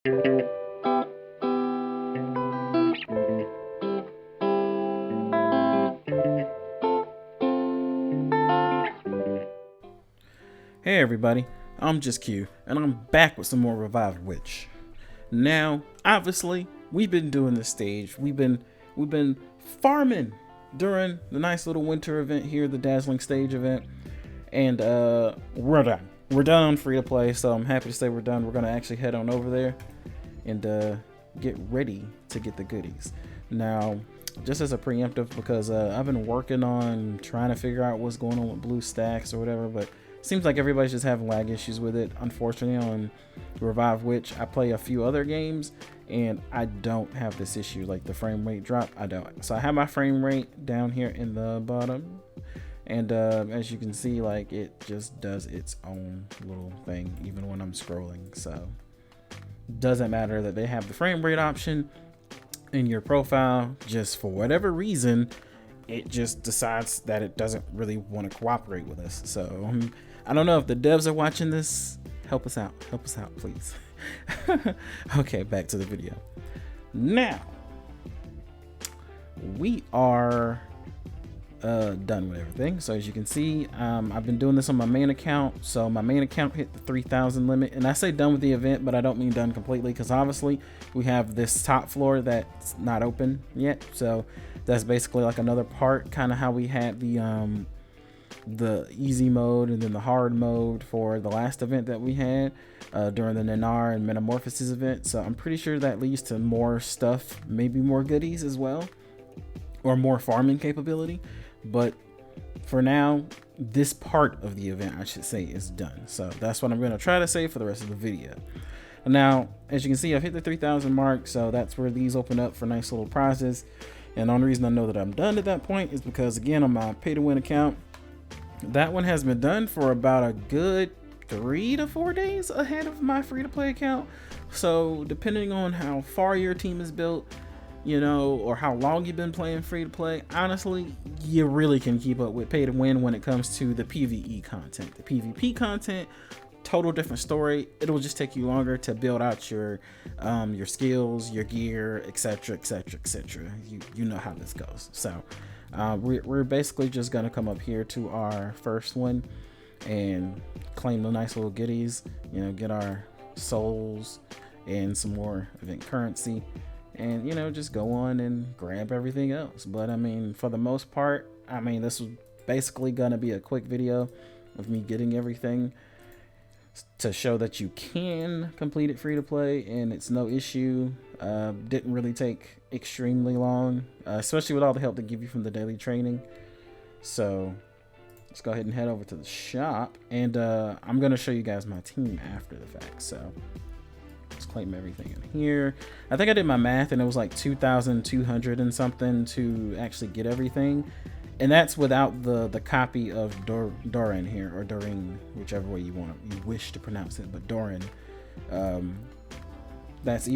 Hey everybody, I'm just Q, and I'm back with some more Revived Witch. Now, obviously, we've been doing this stage. We've been farming during the nice little winter event here, the Dazzling stage event, and we're done. We're done on free to play, so I'm happy to say we're done. We're gonna actually head on over there and get ready to get the goodies. Now, just as a preemptive, because I've been working on trying to figure out what's going on with blue stacks or whatever, but seems like everybody's just having lag issues with it. Unfortunately, on Revive Witch, I play a few other games and I don't have this issue, like the frame rate drop. I don't. So I have my frame rate down here in the bottom, and as you can see, like it just does its own little thing even when I'm scrolling. So doesn't matter that they have the frame rate option in your profile. Just for whatever reason, it just decides that it doesn't really want to cooperate with us. So I don't know if the devs are watching this. Help us out, please. Okay, back to the video. Now we are done with everything. So as you can see, I've been doing this on my main account. So my main account hit the 3,000 limit, and I say done with the event, but I don't mean done completely, because obviously we have this top floor that's not open yet. So that's basically like another part, kind of how we had the easy mode and then the hard mode for the last event that we had during the Nanar and Metamorphosis event. So I'm pretty sure that leads to more stuff, maybe more goodies as well, or more farming capability. But for now, this part of the event, I should say, is done. So that's what I'm going to try to say for the rest of the video. Now, as you can see, I've hit the 3,000 mark, so that's where these open up for nice little prizes. And the only reason I know that I'm done at that point is because, again, on my pay to win account, that one has been done for about a good 3 to 4 days ahead of my free to play account. So depending on how far your team is built, you know, or how long you've been playing free to play, honestly, you really can keep up with pay to win when it comes to the PvE content. The PvP content, total different story. It'll just take you longer to build out your skills, your gear, etc, etc, etc. You know how this goes. So we're basically just gonna come up here to our first one and claim the nice little goodies, you know, get our souls and some more event currency, and, you know, just go on and grab everything else. But I mean, for the most part, I mean, this was basically gonna be a quick video of me getting everything to show that you can complete it free to play and it's no issue. Didn't really take extremely long, especially with all the help they give you from the daily training. So let's go ahead and head over to the shop, and I'm gonna show you guys my team after the fact. So let's claim everything in here. I think I did my math and it was like 2,200 and something to actually get everything, and that's without the copy of Doran here, or Doreen, whichever way you wish to pronounce it. But Doran, that's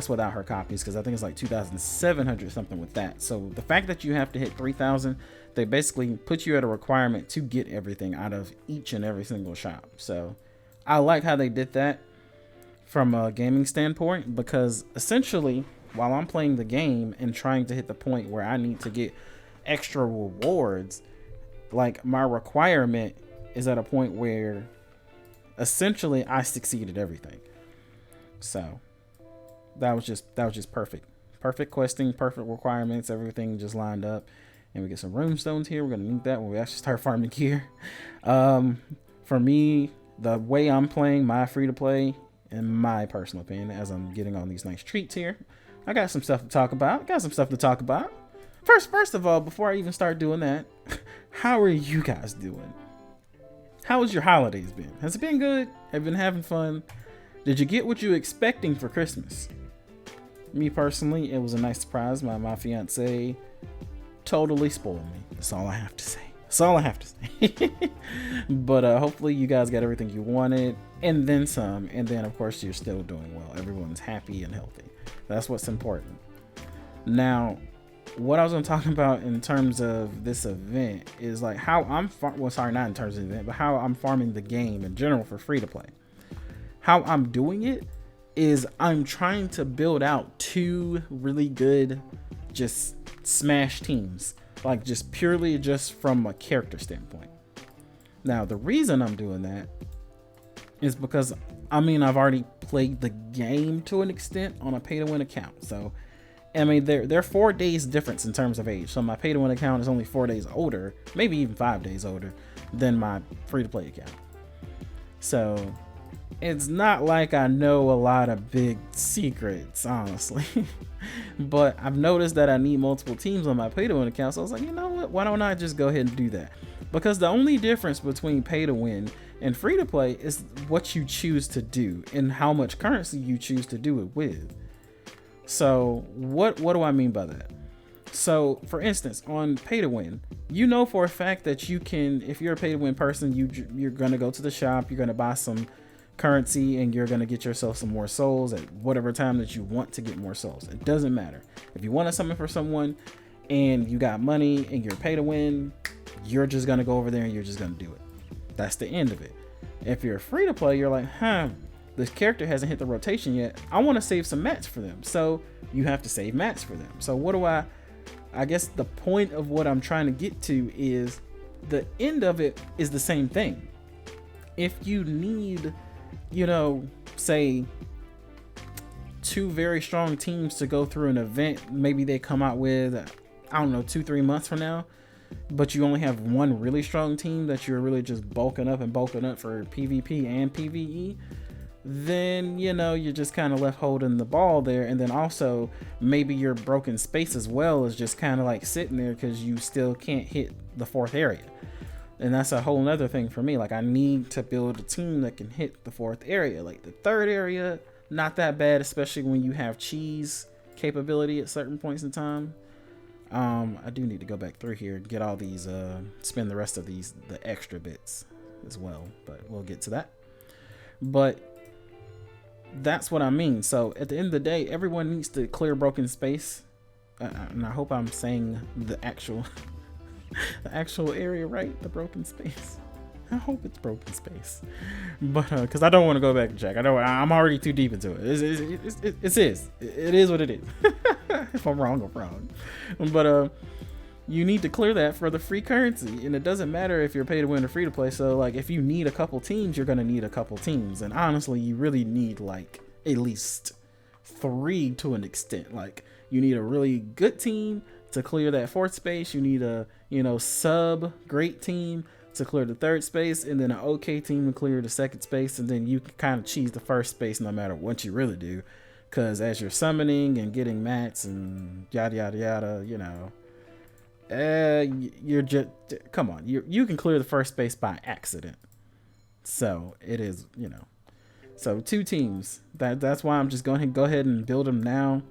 without her copies, because I think it's like 2,700 something with that. So the fact that you have to hit 3,000, they basically put you at a requirement to get everything out of each and every single shop. So I like how they did that from a gaming standpoint, because essentially while I'm playing the game and trying to hit the point where I need to get extra rewards, like my requirement is at a point where essentially I succeeded everything. So that was just perfect questing, perfect requirements, everything just lined up. And we get some runestones here. We're gonna need that when we actually start farming gear. For me, the way I'm playing my free to play, in my personal opinion, as I'm getting on these nice treats here, I got some stuff to talk about. First of all, before I even start doing that, how are you guys doing? How has your holidays been? Has it been good? Have you been having fun? Did you get what you were expecting for Christmas? Me personally, it was a nice surprise. My fiance totally spoiled me. That's all I have to say. But hopefully you guys got everything you wanted, and then some. And then, of course, you're still doing well. Everyone's happy and healthy. That's what's important. Now, what I was going to talk about in terms of this event is like how I'm not in terms of the event, but how I'm farming the game in general for free to play. How I'm doing it is I'm trying to build out 2 really good just smash teams, like just purely just from a character standpoint. Now the reason I'm doing that is because I've already played the game to an extent on a pay to win account. So they're 4 days difference in terms of age. So my pay to win account is only 4 days older, maybe even 5 days older than my free to play account. So it's not like I know a lot of big secrets, honestly. But I've noticed that I need multiple teams on my pay to win account. So I was like, you know what? Why don't I just go ahead and do that? Because the only difference between pay to win and free to play is what you choose to do and how much currency you choose to do it with. So what do I mean by that? So for instance, on pay to win, you know for a fact that you can, if you're a pay to win person, you're going to go to the shop, you're going to buy some currency, and you're going to get yourself some more souls at whatever time that you want to get more souls. It doesn't matter. If you want to summon for someone and you got money and you're pay to win, you're just going to go over there and you're just going to do it. That's the end of it. If you're free to play, you're like, this character hasn't hit the rotation yet. I want to save some mats for them. So you have to save mats for them. So what do I guess the point of what I'm trying to get to is the end of it is the same thing. If you need, say 2 very strong teams to go through an event, maybe they come out with, 2-3 months from now, but you only have 1 really strong team that you're really just bulking up for PvP and PvE, then you're just kind of left holding the ball there. And then also maybe your broken space as well is just kind of like sitting there because you still can't hit the 4th area. And that's a whole nother thing for me. Like, I need to build a team that can hit the 4th area. Like the 3rd area, not that bad, especially when you have cheese capability at certain points in time. I do need to go back through here and get all these, spend the rest of the extra bits as well, but we'll get to that. But that's what I mean. So at the end of the day, everyone needs to clear broken space. And I hope I'm saying the actual area right, the broken space. I hope it's broken space, but because I don't want to go back and check. I'm already too deep into it. It is what it is. If I'm wrong, I'm wrong. But you need to clear that for the free currency, and it doesn't matter if you're pay to win or free to play. So like, if you need a couple teams, you're gonna need a couple teams, and honestly, you really need like at least 3 to an extent. Like, you need a really good team to clear that 4th space. You need a sub great team to clear the 3rd space, and then an okay team to clear the 2nd space, and then you can kind of cheese the 1st space no matter what you really do, because as you're summoning and getting mats and yada yada yada, you're just, come on, you can clear the 1st space by accident. So it is, so 2 teams. That's why I'm just going to go ahead and build them now,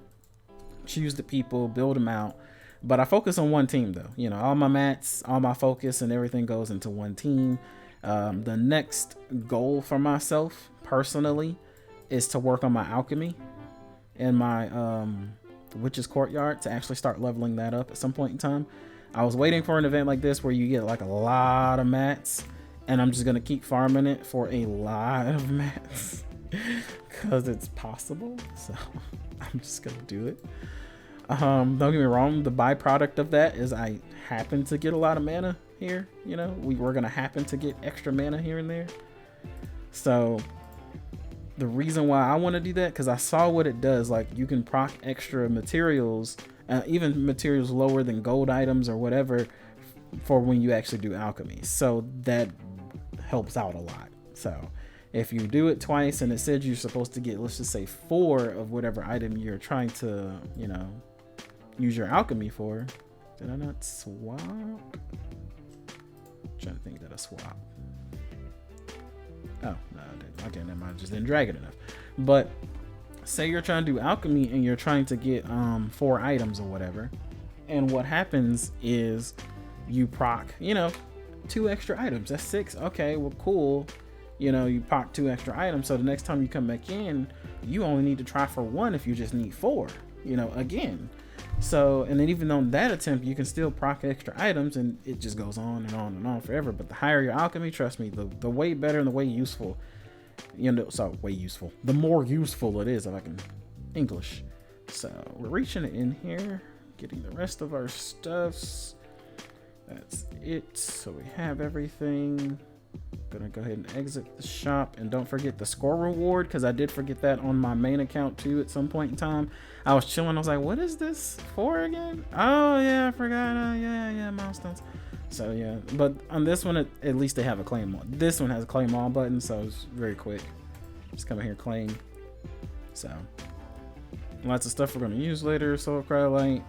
choose the people, build them out. But I focus on 1 team though. All my mats, all my focus and everything goes into 1 team. The next goal for myself personally is to work on my alchemy and my witch's courtyard, to actually start leveling that up at some point in time. I was waiting for an event like this where you get like a lot of mats, and I'm just going to keep farming it for a lot of mats because it's possible. So I'm just going to do it. Don't get me wrong, the byproduct of that is I happen to get a lot of mana here. We're gonna happen to get extra mana here and there. So the reason why I want to do that, because I saw what it does. Like, you can proc extra materials, even materials lower than gold items or whatever, for when you actually do alchemy. So that helps out a lot. So if you do it twice and it said you're supposed to get, let's just say 4 of whatever item you're trying to, use your alchemy for. Did I not swap? Trying to think that I swap. Oh, no, I didn't. Okay, never mind. I just didn't drag it enough. But say you're trying to do alchemy and you're trying to get 4 items or whatever. And what happens is you proc, 2 extra items. That's 6. Okay, well, cool. You proc 2 extra items. So the next time you come back in, you only need to try for 1 if you just need 4, again. So, and then even on that attempt, you can still proc extra items, and it just goes on and on and on forever. But the higher your alchemy, trust me, the way better and the way useful You know, so way useful. The more useful it is, if I can English. So we're reaching it in here, getting the rest of our stuffs. That's it. So we have everything. Gonna go ahead and exit the shop, and don't forget the score reward, because I did forget that on my main account too at some point in time. I was chilling, I was like, what is this for again? Oh yeah, I forgot. Yeah, milestones. So yeah, but on this one, at least they have a claim on. This one has a claim all button, so it's very quick. Just come in here, claim. So lots of stuff we're gonna use later. Soul Cryolite,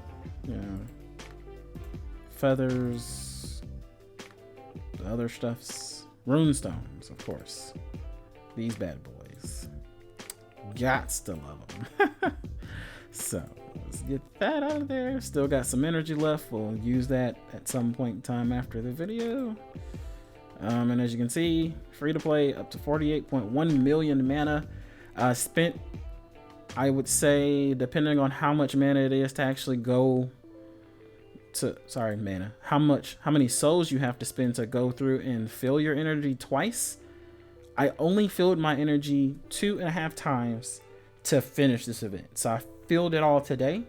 you know, feathers, the other stuffs. Runestones, of course. These bad boys. Gots to love them. So let's get that out of there. Still got some energy left. We'll use that at some point in time after the video. And as you can see, free to play up to 48.1 million mana. Spent, I would say, depending on how much mana it is to actually go to, sorry, mana, how many souls you have to spend to go through and fill your energy twice. I only filled my energy 2.5 times to finish this event. So I filled it all today,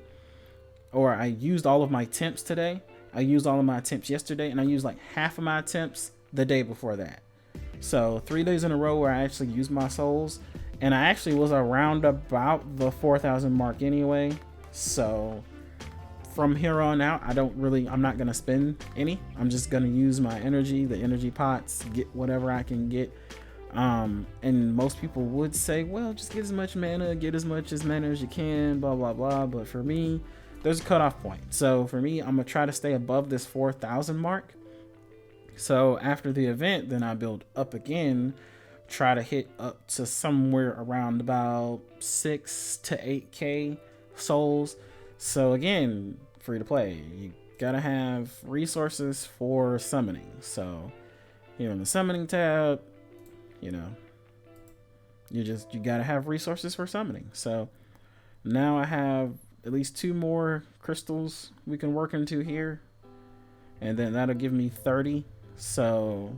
or I used all of my attempts today. I used all of my attempts yesterday, and I used like half of my attempts the day before that. So 3 days in a row where I actually used my souls, and I actually was around about the 4,000 mark anyway. So from here on out, I'm not gonna spend any. I'm just gonna use my energy, the energy pots, get whatever I can get. And most people would say, well, just get as much mana, get as much mana as you can, blah blah blah. But for me, there's a cutoff point. So for me, I'm gonna try to stay above this 4,000 mark. So after the event, then I build up again, try to hit up to somewhere around about 6 to 8k souls. So again, free to play, you gotta have resources for summoning. So here in the summoning tab, you know, you gotta have resources for summoning. So now I have at least 2 more crystals we can work into here, and then that'll give me 30. So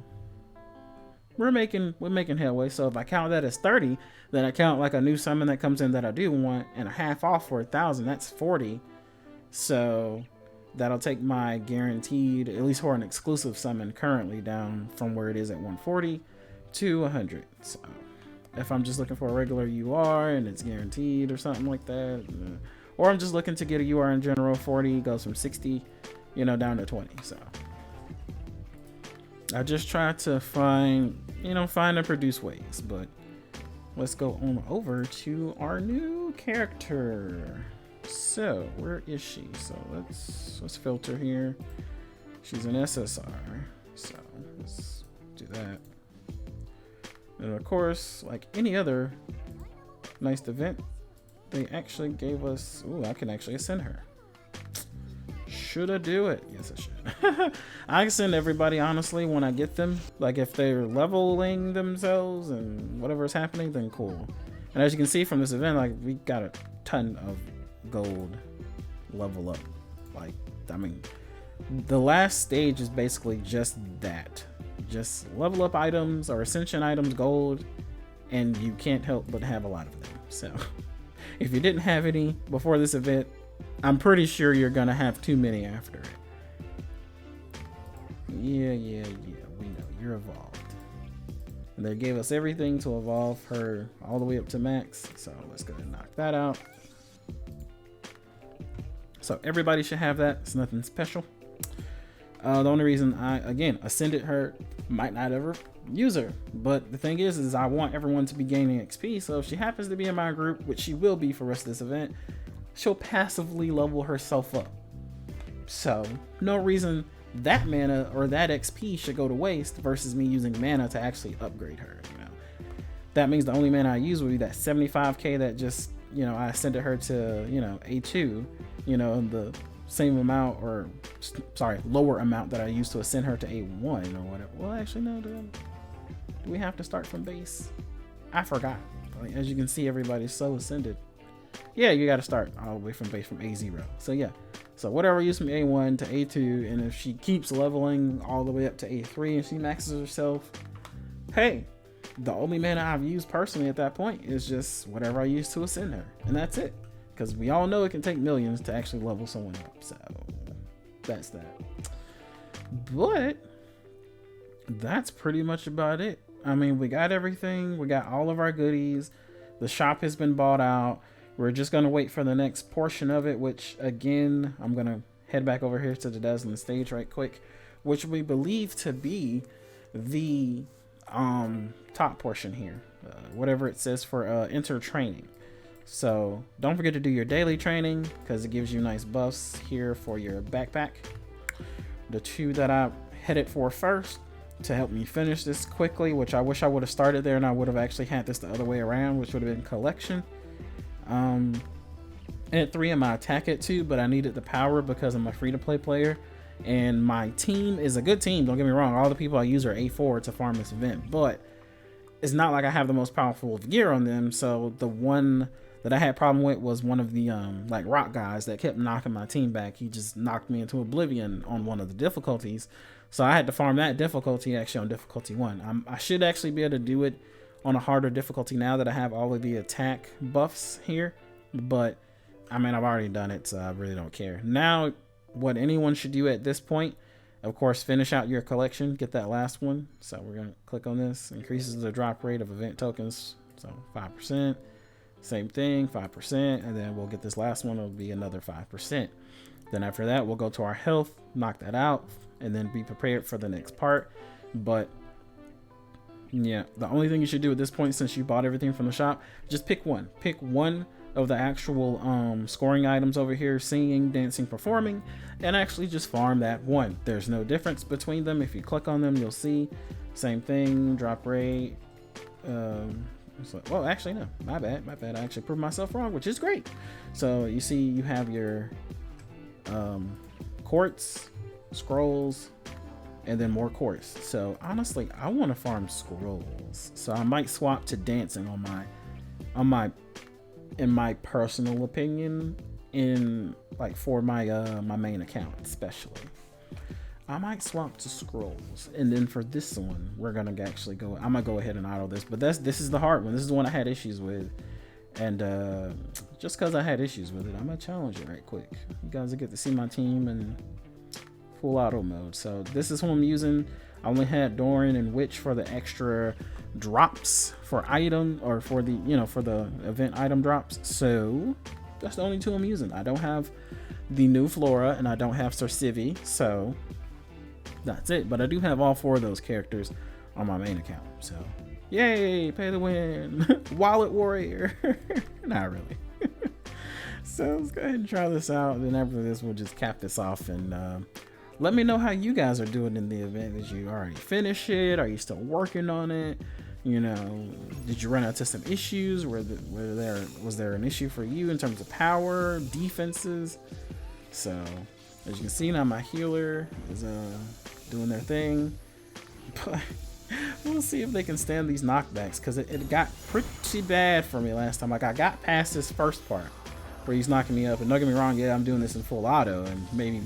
we're making headway. So if I count that as 30, then I count like a new summon that comes in that I do want, and a half off for 1,000, that's 40. So that'll take my guaranteed, at least for an exclusive summon currently, down from where it is at 140 to 100. So if I'm just looking for a regular UR and it's guaranteed or something like that, or I'm just looking to get a UR in general, 40 goes from 60, you know, down to 20. So I just try to find and produce ways. But let's go on over to our new character. So where is she? So let's filter here. She's an SSR, so let's do that. And of course, like any other nice event, they actually gave us, ooh, I can actually ascend her. Should I do it? Yes, I should. I send everybody, honestly, when I get them. Like if they're leveling themselves and whatever's happening, then cool. And as you can see from this event, like we got a ton of gold level up. Like, I mean, the last stage is basically just that. Just level up items or ascension items, gold, and you can't help but have a lot of them. So if you didn't have any before this event, I'm pretty sure you're gonna have too many after it. Yeah, we know you're evolved. And they gave us everything to evolve her all the way up to max, so let's go ahead and knock that out. So everybody should have that. It's nothing special. The only reason I, again, ascended her, might not ever use her, but the thing is I want everyone to be gaining XP, so if she happens to be in my group, which she will be for the rest of this event, she'll passively level herself up. So no reason that mana or that XP should go to waste versus me using mana to actually upgrade her, you know. That means the only mana I use would be that 75k that just, you know, I ascended her to, you know, A2, you know, the same amount, or sorry, lower amount that I used to ascend her to A1 or whatever. Well, actually, no, do we have to start from base? I forgot. Like, as you can see, everybody's so ascended. Yeah, you got to start all the way from base, from A0. So yeah, so whatever I use from A1 to A2, and if she keeps leveling all the way up to A3 and she maxes herself, hey, the only mana I've used personally at that point is just whatever I used to ascend her, and that's it. Because we all know it can take millions to actually level someone up, so that's that. But that's pretty much about it. I mean, we got everything. We got all of our goodies. The shop has been bought out. We're just going to wait for the next portion of it, which again, I'm going to head back over here to the Dazzling stage right quick, which we believe to be the top portion here, whatever it says for enter training. So don't forget to do your daily training because it gives you nice buffs here for your backpack. The two that I headed for first to help me finish this quickly, which I wish I would have started there and I would have actually had this the other way around, which would have been collection. And at 3 in my attack at 2, but I needed the power because I'm a free-to-play player and my team is a good team, don't get me wrong. All the people I use are A4 to farm this event, but it's not like I have the most powerful gear on them. So the one that I had problem with was one of the like rock guys that kept knocking my team back. He just knocked me into oblivion on one of the difficulties, so I had to farm that difficulty actually on difficulty 1. I should actually be able to do it on a harder difficulty now that I have all of the attack buffs here, but I mean, I've already done it, so I really don't care. Now, what anyone should do at this point, of course, finish out your collection, get that last one. So we're going to click on this, increases the drop rate of event tokens, so 5%. Same thing, 5%, and then we'll get this last one, it'll be another 5%. Then after that, we'll go to our health, knock that out, and then be prepared for the next part. But yeah, the only thing you should do at this point, since you bought everything from the shop, just pick one. Pick one of the actual scoring items over here, singing, dancing, performing, and actually just farm that one. There's no difference between them. If you click on them, you'll see same thing, drop rate. Well, actually, no, my bad. I actually proved myself wrong, which is great. So you see you have your quartz, scrolls, and then more quartz. So honestly, I want to farm scrolls, so I might swap to dancing on my in my personal opinion, in like for my my main account especially. I might swap to scrolls, and then for this one we're gonna actually go, I'm gonna go ahead and auto this, but this is the hard one. This is the one I had issues with, and just because I had issues with it, I'm gonna challenge it right quick. You guys will get to see my team in full auto mode. So this is who I'm using. I only had Doran and Witch for the extra drops for item, or for the, you know, for the event item drops. So that's the only two I'm using. I don't have the new Flora and I don't have Sir Civi, so that's it. But I do have all 4 of those characters on my main account, so yay, pay the win. Wallet warrior. Not really. So let's go ahead and try this out, and then after this we'll just cap this off, and let me know how you guys are doing in the event. Did you already finish it? Are you still working on it? You know, did you run into some issues? Was there an issue for you in terms of power, defenses? So as you can see now, my healer is doing their thing, but we'll see if they can stand these knockbacks, because it got pretty bad for me last time. Like, I got past this first part where he's knocking me up, and don't get me wrong, yeah, I'm doing this in full auto, and maybe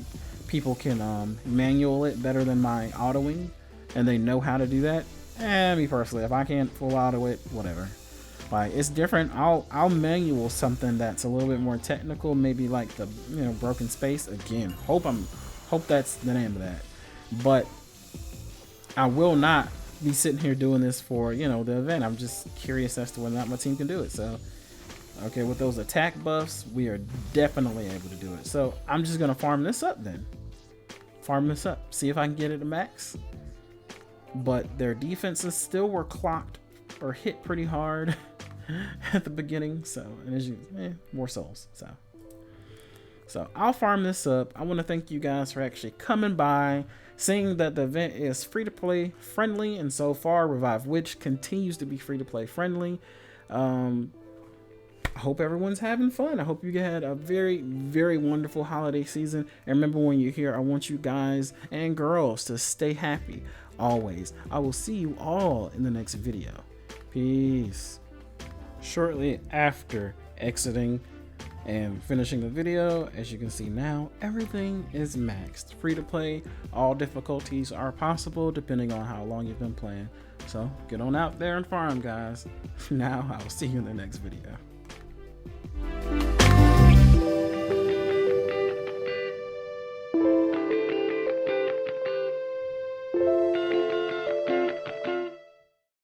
people can manual it better than my autoing, and they know how to do that. Me personally, if I can't full auto it, whatever. Like, it's different. I'll manual something that's a little bit more technical, maybe like the, you know, broken space. Again, hope that's the name of that. But I will not be sitting here doing this for, you know, the event. I'm just curious as to whether or not my team can do it. So okay, with those attack buffs, we are definitely able to do it. So I'm just gonna farm this up then. Farm this up, see if I can get it to max. But their defenses still were clocked or hit pretty hard at the beginning. So, and as you, more souls. So I'll farm this up. I want to thank you guys for actually coming by, seeing that the event is free to play friendly, and so far Revive Witch continues to be free to play friendly. I hope everyone's having fun. I hope you had a very, very wonderful holiday season. And remember, when you're here, I want you guys and girls to stay happy always. I will see you all in the next video. Peace. Shortly after exiting And finishing the video, as you can see now, everything is maxed. Free to play, all difficulties are possible depending on how long you've been playing. So get on out there and farm, guys. Now I will see you in the next video.